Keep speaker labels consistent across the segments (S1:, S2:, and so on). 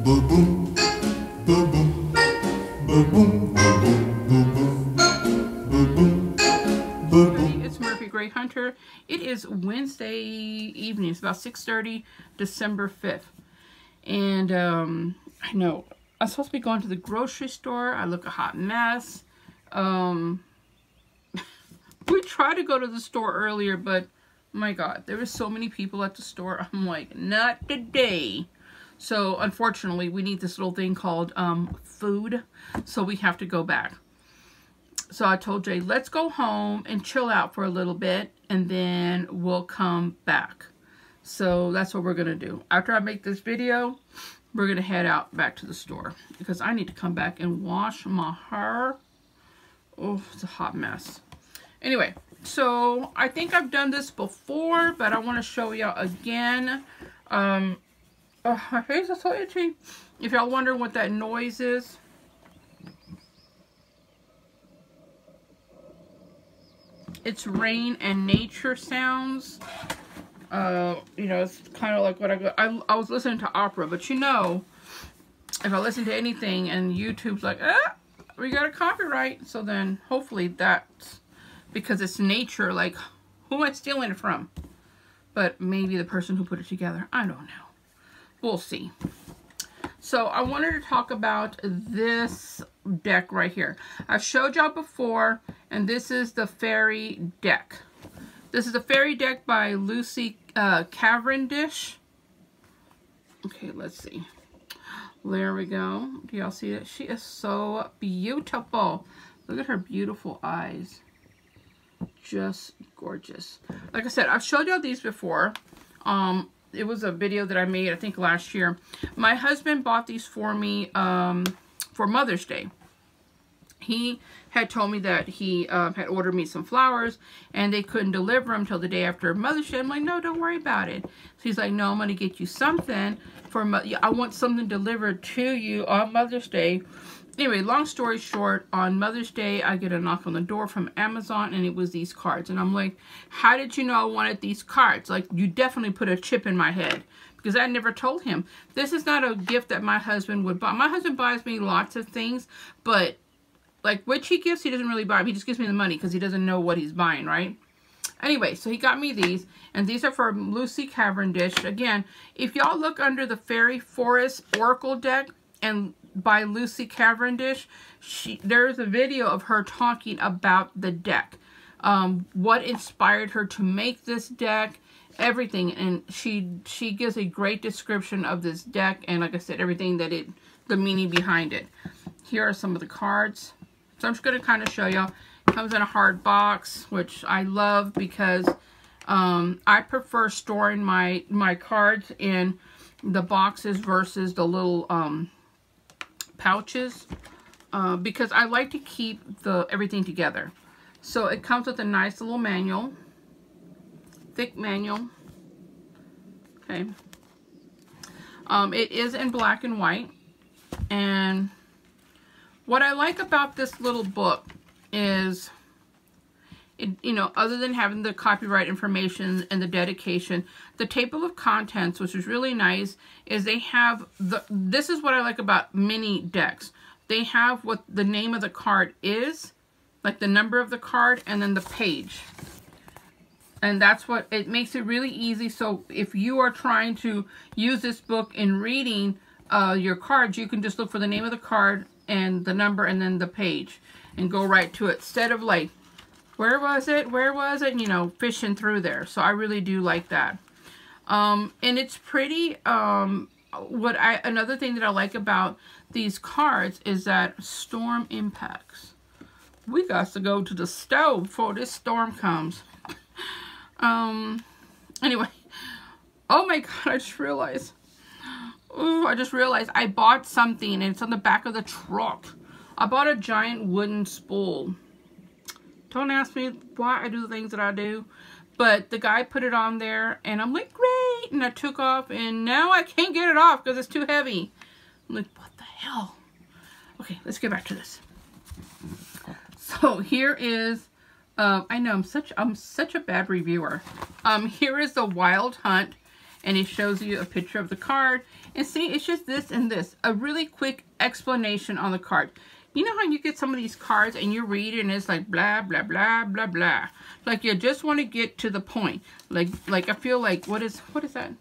S1: boom, boom, boom, boom.
S2: It's Murphy Gray Hunter. It is Wednesday evening. It's about 6:30, December 5th. And I know I'm supposed to be going to the grocery store. I look a hot mess. We tried to go to the store earlier, but my God, there were so many people at the store. I'm like, not today. So unfortunately, we need this little thing called food. So we have to go back. So I told Jay, let's go home and chill out for a little bit, and then we'll come back. So that's what we're going to do. After I make this video, we're going to head out back to the store because I need to come back and wash my hair. Oh, it's a hot mess. Anyway, so I think I've done this before, but I want to show y'all again. Oh, my face is so itchy. If y'all wondering what that noise is, it's rain and nature sounds. You know, it's kind of like what I was listening to opera, but you know, if I listen to anything and YouTube's like, we got a copyright, so then hopefully that's because it's nature. Like, who am I stealing it from? But maybe the person who put it together. I don't know. We'll see. So I wanted to talk about this deck right here. I've showed y'all before, and this is the Faerie deck. This is the Faerie deck by Lucy Cavendish. Okay, let's see. There we go. Do y'all see it? She is so beautiful. Look at her beautiful eyes. Just gorgeous. Like I said, I've showed y'all these before. It was a video that I made, I think, last year. My husband bought these for me for Mother's Day. He had told me that he had ordered me some flowers and they couldn't deliver them till the day after Mother's Day. I'm like, no, don't worry about it. So he's like, no, I'm going to get you something for I want something delivered to you on Mother's Day. Anyway, long story short, on Mother's Day, I get a knock on the door from Amazon, and it was these cards. And I'm like, how did you know I wanted these cards? Like, you definitely put a chip in my head. Because I never told him. This is not a gift that my husband would buy. My husband buys me lots of things, but, like, witchy gifts, he doesn't really buy. He just gives me the money because he doesn't know what he's buying, right? Anyway, so he got me these, and these are for Lucy Cavendish. Again, if y'all look under the Fairy Forest Oracle deck, and by Lucy Cavendish, there's a video of her talking about the deck, what inspired her to make this deck, everything, and she gives a great description of this deck, and like I said, everything that the meaning behind it. Here are some of the cards. So I'm just going to kind of show y'all. It comes in a hard box, which I love because I prefer storing my cards in the boxes versus the little pouches, because I like to keep everything together. So it comes with a nice little manual, thick manual. Okay. It is in black and white, and what I like about this little book is, you know, other than having the copyright information and the dedication, the table of contents, which is really nice, is they have this is what I like about mini decks. They have what the name of the card is, like the number of the card, and then the page. And that's what, it makes it really easy. So if you are trying to use this book in reading your cards, you can just look for the name of the card and the number and then the page and go right to it, instead of like, where was it? Where was it? You know, fishing through there. So I really do like that. And it's pretty, another thing that I like about these cards is that storm impacts. We got to go to the stove before this storm comes. Anyway. Oh my God, I just realized. Ooh, I just realized I bought something and it's on the back of the truck. I bought a giant wooden spool. Don't ask me why I do the things that I do. But the guy put it on there, and I'm like, great! And I took off, and now I can't get it off because it's too heavy. I'm like, what the hell? Okay, let's get back to this. So here is, I know I'm such a bad reviewer. Here is the Wild Hunt, and it shows you a picture of the card. And see, it's just this and this. A really quick explanation on the card. You know how you get some of these cards and you read it and it's like blah, blah, blah, blah, blah. Like you just want to get to the point. Like I feel like, what is that?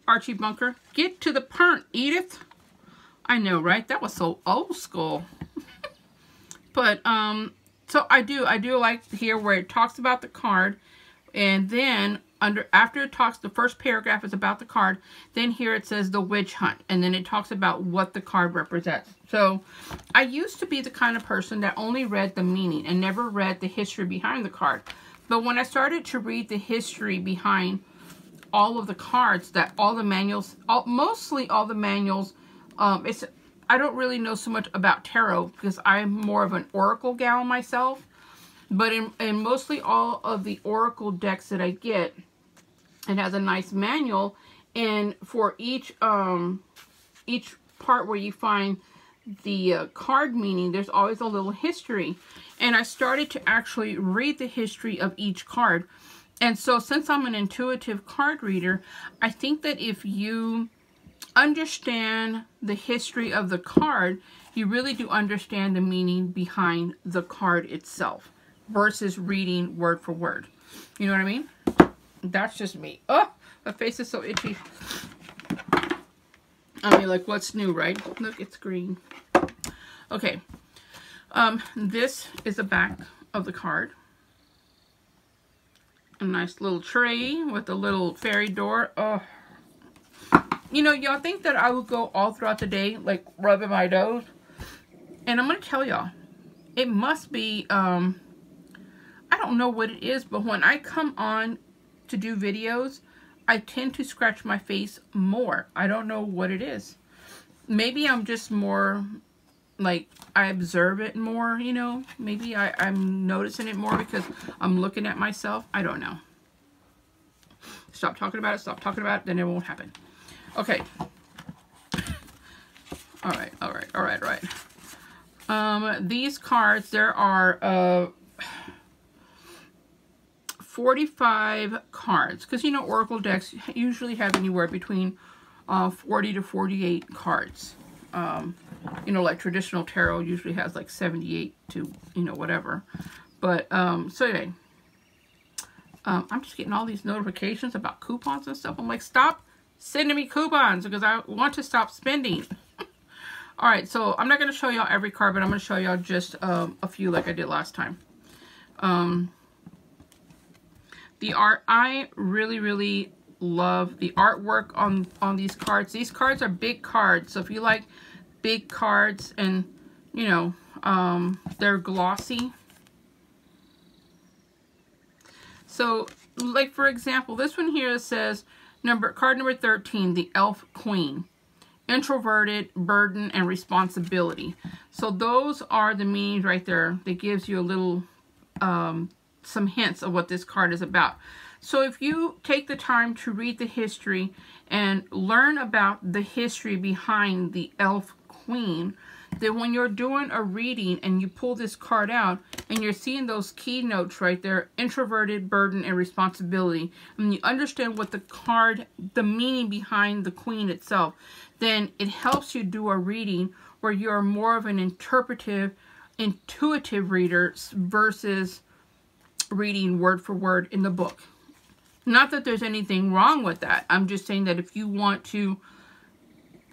S2: Archie Bunker. Get to the point, Edith. I know, right? That was so old school. But, so I do like here where it talks about the card, and then after it talks, the first paragraph is about the card, then here it says the witch hunt, and then it talks about what the card represents. So I used to be the kind of person that only read the meaning and never read the history behind the card. But when I started to read the history behind all of the cards, that all the manuals, mostly all the manuals, I don't really know so much about tarot because I'm more of an oracle gal myself. But in mostly all of the oracle decks that I get, it has a nice manual. And for each part where you find the card meaning, there's always a little history. And I started to actually read the history of each card. And so since I'm an intuitive card reader, I think that if you understand the history of the card, you really do understand the meaning behind the card itself versus reading word for word. You know what I mean? That's just me. Oh, my face is so itchy. I mean, like, what's new, right? Look, it's green. Okay. This is the back of the card. A nice little tray with a little fairy door. Oh. You know, y'all think that I would go all throughout the day, like, rubbing my nose? And I'm going to tell y'all, it must be, I don't know what it is, but when I come on to do videos, I tend to scratch my face more. I don't know what it is. Maybe I'm just more, like, I observe it more, you know? Maybe I'm noticing it more because I'm looking at myself. I don't know. Stop talking about it, then it won't happen. Okay. All right. These cards, there are 45 cards, because you know oracle decks usually have anywhere between 40 to 48 cards. You know, like traditional tarot usually has like 78 to, you know, whatever. But so anyway, I'm just getting all these notifications about coupons and stuff. I'm like, stop sending me coupons because I want to stop spending. All right, so I'm not going to show y'all every card, but I'm going to show y'all just a few like I did last time. The art, I really love the artwork on these cards. These cards are big cards, so if you like big cards and, you know, they're glossy. So, like for example, this one here says, card number 13, the Elf Queen. Introverted, burden, and responsibility. So those are the meanings right there. That gives you a little, some hints of what this card is about. So if you take the time to read the history and learn about the history behind the Elf Queen, then when you're doing a reading and you pull this card out and you're seeing those keynotes right there, introverted, burden, and responsibility, and you understand what the card, the meaning behind the Queen itself, then it helps you do a reading where you're more of an intuitive reader versus reading word for word in the book. Not that there's anything wrong with that. I'm just saying that if you want to,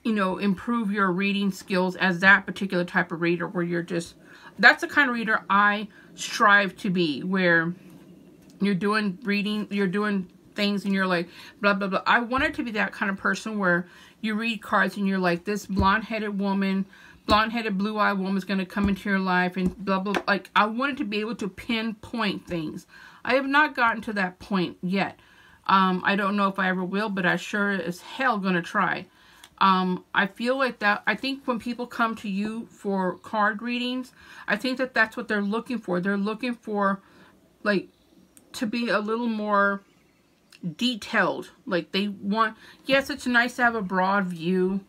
S2: you know, improve your reading skills as that particular type of reader where you're just, that's the kind of reader I strive to be, where you're doing reading, you're doing things and you're like, blah, blah, blah. I wanted to be that kind of person where you read cards and you're like, this blonde-headed woman, blonde-headed, blue-eyed woman is going to come into your life and blah, blah, blah. Like, I wanted to be able to pinpoint things. I have not gotten to that point yet. I don't know if I ever will, but I sure as hell going to try. I feel like that, I think when people come to you for card readings, I think that that's what they're looking for. They're looking for, like, to be a little more detailed. Like, they want, yes, it's nice to have a broad view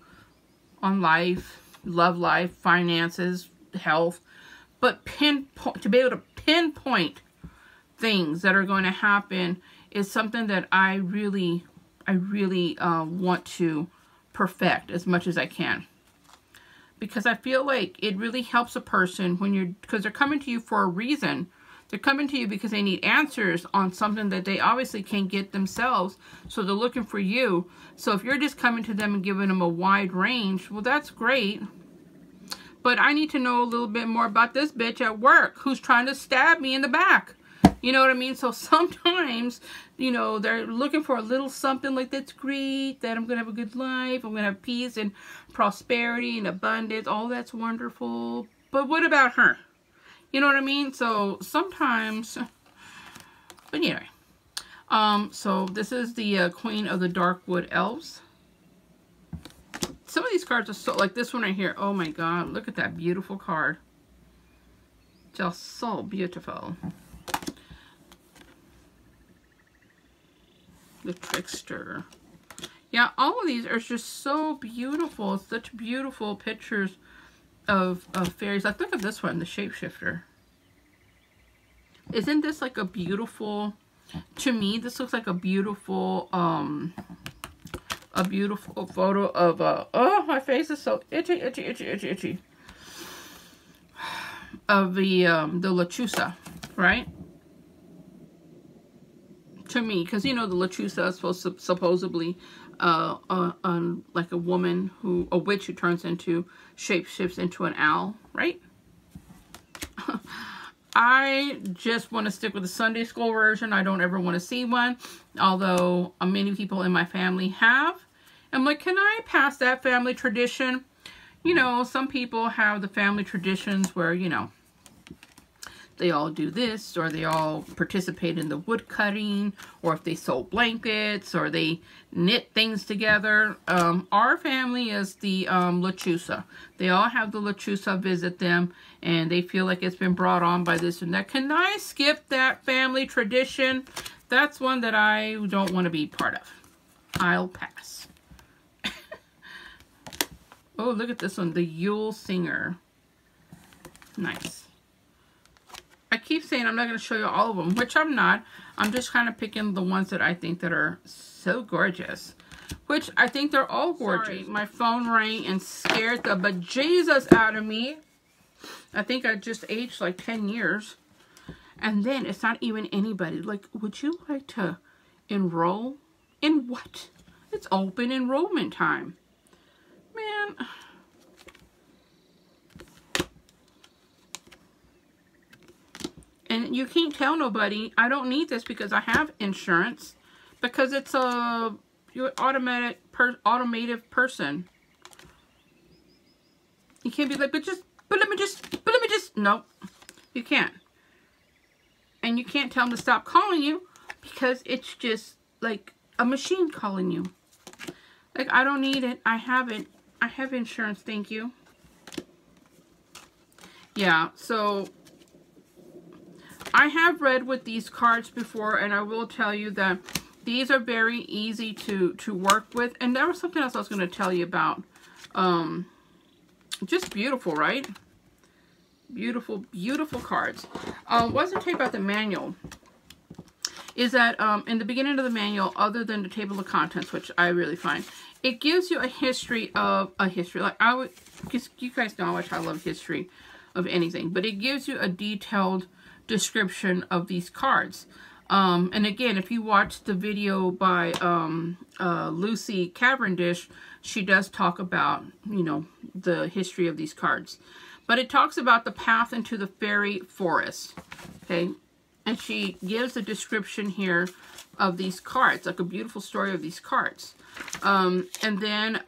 S2: on life, love life, finances, health, but to be able to pinpoint things that are going to happen is something that I really want to perfect as much as I can. Because I feel like it really helps a person when you're, because they're coming to you for a reason. They're coming to you because they need answers on something that they obviously can't get themselves. So they're looking for you. So if you're just coming to them and giving them a wide range, well, that's great. But I need to know a little bit more about this bitch at work who's trying to stab me in the back. You know what I mean? So sometimes, you know, they're looking for a little something like, that's great, that I'm going to have a good life, I'm going to have peace and prosperity and abundance. All that's wonderful. But what about her? You know what I mean? So sometimes, but anyway. So this is the Queen of the Darkwood Elves. Some of these cards are so, like this one right here. Oh my God, look at that beautiful card. Just so beautiful. The Trickster. Yeah, all of these are just so beautiful. Such beautiful pictures of fairies. Like, look at this one, the Shapeshifter. Isn't this like a beautiful, to me, this looks like a beautiful photo of oh, my face is so itchy, itchy, itchy, itchy, itchy. Of the Lechusa, right? To me, because you know the Lechusa is supposed to supposedly like a woman who, a witch who turns into, shapeshifts into an owl, right? I just want to stick with the Sunday school version. I don't ever want to see one, although many people in my family have. I'm like, can I pass that family tradition? You know, some people have the family traditions where, you know, they all do this, or they all participate in the wood cutting, or if they sew blankets, or they knit things together. Our family is the Lechusa. They all have the Lechusa visit them, and they feel like it's been brought on by this and that. Can I skip that family tradition? That's one that I don't want to be part of. I'll pass. Oh, look at this one, the Yule Singer. Nice. I keep saying I'm not going to show you all of them, which I'm not. I'm just kind of picking the ones that I think that are so gorgeous. Which I think they're all gorgeous. Sorry, my phone rang and scared the bejesus out of me. I think I just aged like 10 years. And then it's not even anybody. Like, would you like to enroll? In what? It's open enrollment time. Man. And you can't tell nobody, I don't need this because I have insurance. Because it's a automated person. You can't be like, but let me just, no. You can't. And you can't tell them to stop calling you because it's just like a machine calling you. Like, I don't need it. I have it. I have insurance, thank you. Yeah, so I have read with these cards before, and I will tell you that these are very easy to work with. And there was something else I was going to tell you about. Just beautiful, right? Beautiful, beautiful cards. What's to tell you about the manual is that in the beginning of the manual, other than the table of contents, which I really find, it gives you a history of a history. Like, I would, because you guys know how much I love history of anything, but it gives you a detailed description of these cards. And again, if you watch the video by Lucy Cavendish, she does talk about, you know, the history of these cards. But it talks about the path into the fairy forest, okay? And she gives a description here of these cards, like a beautiful story of these cards. And then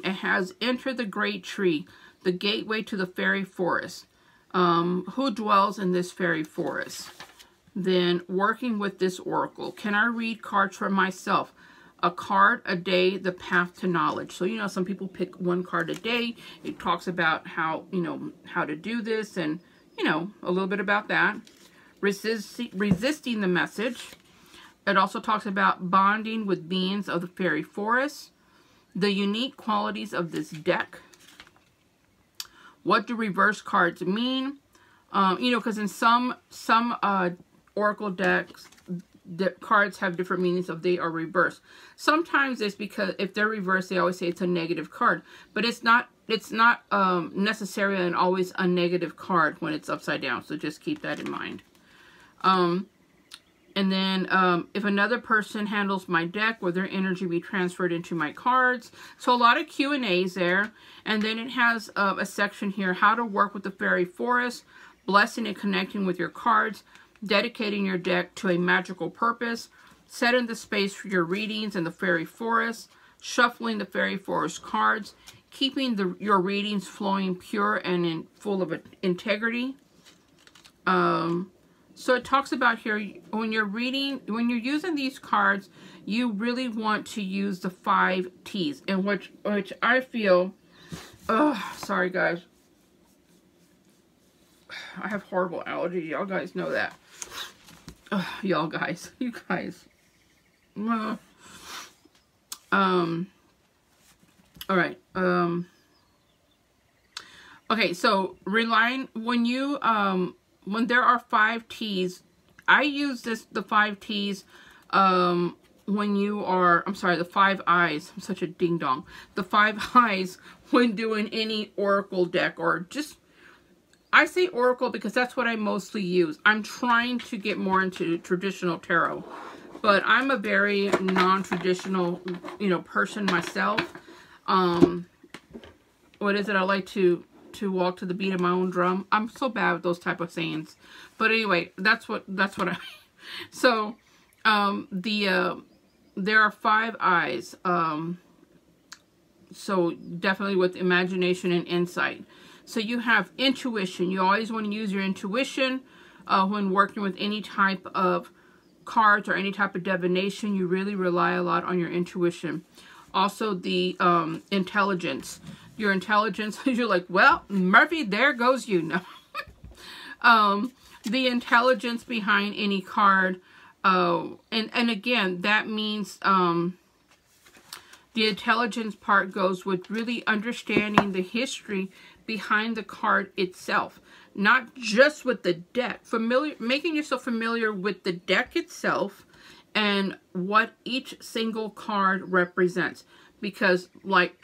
S2: it has, enter the great tree, the gateway to the fairy forest. Who dwells in this fairy forest? Then working with this oracle. Can I read cards for myself? A card a day, the path to knowledge. So, you know, some people pick one card a day. It talks about how, you know, how to do this and, you know, a little bit about that. Resisting the message. It also talks about bonding with beings of the fairy forest. The unique qualities of this deck. What do reverse cards mean? You know, because in some oracle decks, the cards have different meanings if they are reversed. Sometimes it's because if they're reversed, they always say it's a negative card, but it's not necessarily and always a negative card when it's upside down. So just keep that in mind. And then if another person handles my deck, will their energy be transferred into my cards? So a lot of Q&As there. And then it has a section here, how to work with the fairy forest, blessing and connecting with your cards, dedicating your deck to a magical purpose, setting the space for your readings in the fairy forest, shuffling the fairy forest cards, keeping your readings flowing pure and full of integrity. So it talks about here, when you're using these cards, you really want to use the 5 T's, and which I feel, sorry guys, I have horrible allergies. Y'all guys know that. Y'all guys, you guys. All right. Okay, so relying when there are 5 T's, I use the 5 T's when you are, I'm sorry, the 5 I's. I'm such a ding dong. The 5 I's when doing any oracle deck, or just, I say oracle because that's what I mostly use. I'm trying to get more into traditional tarot, but I'm a very non-traditional, person myself. What is it? I like to walk to the beat of my own drum. I'm so bad with those type of sayings, but anyway, that's what I mean. So there are 5 I's, so definitely with imagination and insight. So you have intuition. You always want to use your intuition when working with any type of cards or any type of divination. You really rely a lot on your intuition. Also the intelligence. Your intelligence, you're like, well, Murphy, there goes you. No. The intelligence behind any card. And again, that means the intelligence part goes with really understanding the history behind the card itself. Not just with the deck. Making yourself familiar with the deck itself and what each single card represents. Because like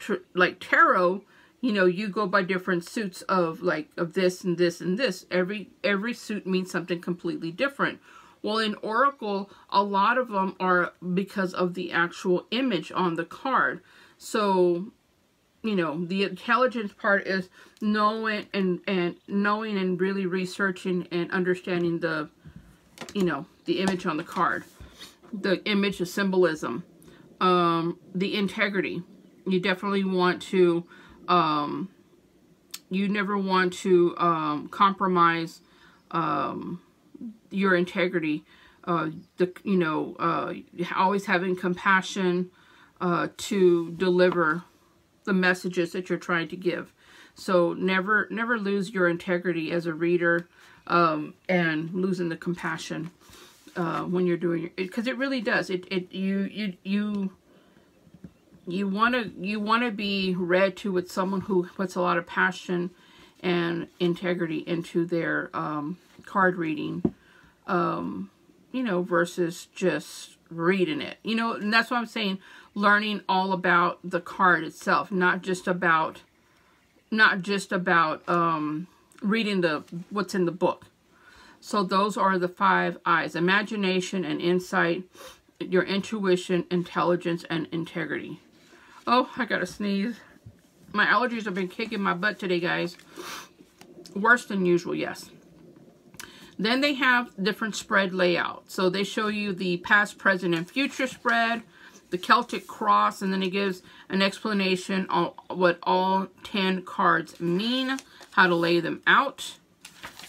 S2: tarot, you go by different suits of this and this and this. Every suit means something completely different. Well, in oracle, a lot of them are because of the actual image on the card. So, the intelligence part is knowing and really researching and understanding the image on the card, the image, the symbolism, the integrity. You definitely want to, you never want to compromise your integrity. Always having compassion to deliver the messages that you're trying to give. So never lose your integrity as a reader, and losing the compassion when you're doing it, because it really does. You want to be read to with someone who puts a lot of passion and integrity into their card reading, versus just reading it. And that's what I'm saying. Learning all about the card itself, not just about reading what's in the book. So those are the 5 I's: imagination and insight, your intuition, intelligence, and integrity. Oh, I gotta sneeze. My allergies have been kicking my butt today, guys. Worse than usual, yes. Then they have different spread layout. So they show you the past, present, and future spread, the Celtic cross, and then it gives an explanation on what all 10 cards mean, how to lay them out.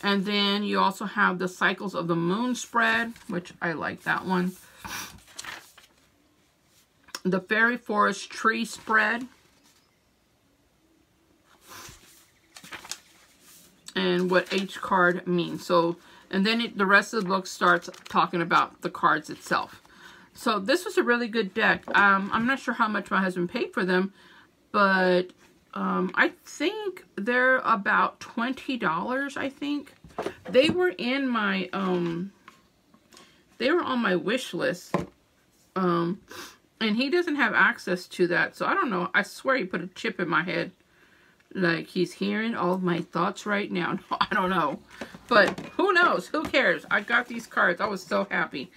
S2: And then you also have the cycles of the moon spread, which I like that one. The fairy forest tree spread. And what each card means. So, and then the rest of the book starts talking about the cards itself. So this was a really good deck. I'm not sure how much my husband paid for them, but I think they're about $20, I think. They were in my they were on my wish list. And he doesn't have access to that, so I don't know. I swear he put a chip in my head. Like, he's hearing all of my thoughts right now. No, I don't know. But who knows? Who cares? I got these cards. I was so happy.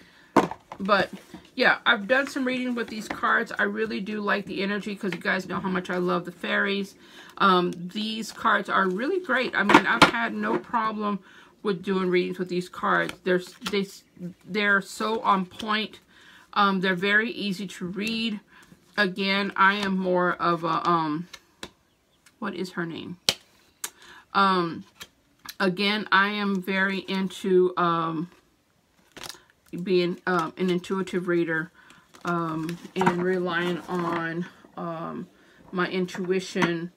S2: But, yeah, I've done some reading with these cards. I really do like the energy because you guys know how much I love the fairies. These cards are really great. I mean, I've had no problem with doing readings with these cards. They're so on point. They're very easy to read. Again, I am more of a... what is her name? Again, I am very into being an intuitive reader and relying on my intuition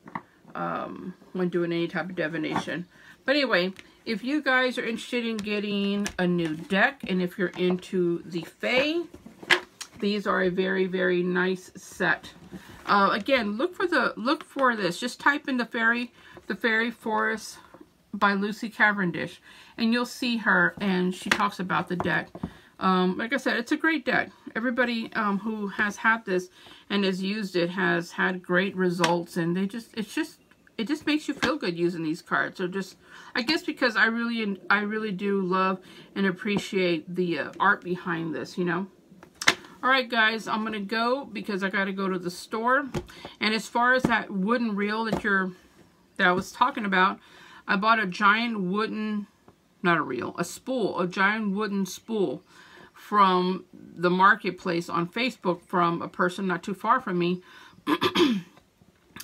S2: when doing any type of divination. But anyway, if you guys are interested in getting a new deck, and if you're into the Fae, these are a very, very nice set. Again, look for this. Just type in the Fairy Forest by Lucy Cavendish, and you'll see her, and she talks about the deck. Like I said, it's a great deck. Everybody who has had this and has used it has had great results, and it just makes you feel good using these cards. So just, I guess because I really do love and appreciate the art behind this, you know. Alright guys, I'm going to go because I got to go to the store. And as far as that wooden reel that I was talking about, I bought a giant wooden, not a reel, a spool, a giant wooden spool from the marketplace on Facebook from a person not too far from me.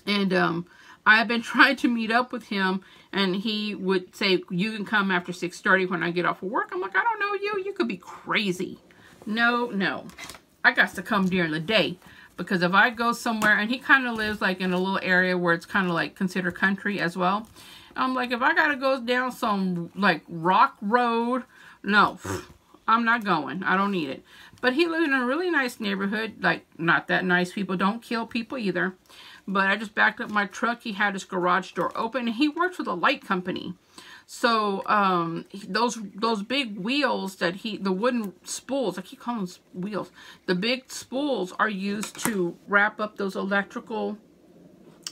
S2: And I've been trying to meet up with him, and he would say, you can come after 6:30 when I get off of work. I'm like, I don't know you. You could be crazy. No. I got to come during the day, because if I go somewhere, and he kind of lives like in a little area where it's kind of like considered country as well. I'm like, if I got to go down some like rock road, no, I'm not going. I don't need it. But he lived in a really nice neighborhood, like not that nice. People don't kill people either. But I just backed up my truck. He had his garage door open, and he works with a light company. So, those big wheels that the wooden spools, I keep calling them wheels. The big spools are used to wrap up those electrical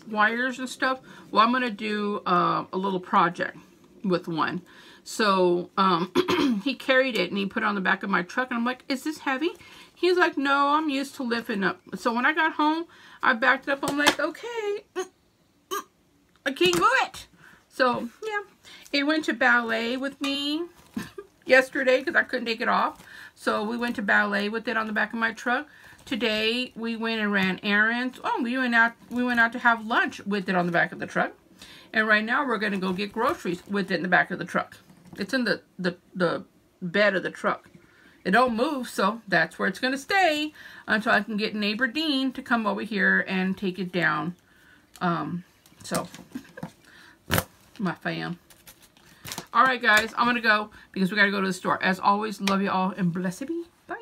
S2: wires and stuff. Well, I'm going to do a little project with one. So, he carried it and he put it on the back of my truck. And I'm like, is this heavy? He's like, no, I'm used to lifting up. So, when I got home, I backed up. I'm like, okay, I can't move it. So, yeah. He went to ballet with me yesterday because I couldn't take it off. So we went to ballet with it on the back of my truck. Today we went and ran errands. Oh, we went out to have lunch with it on the back of the truck. And right now we're going to go get groceries with it in the back of the truck. It's in the bed of the truck. It don't move, so that's where it's going to stay until I can get neighbor Dean to come over here and take it down. So my fam. Alright guys, I'm going to go because we got to go to the store. As always, love you all and blessed be. Bye.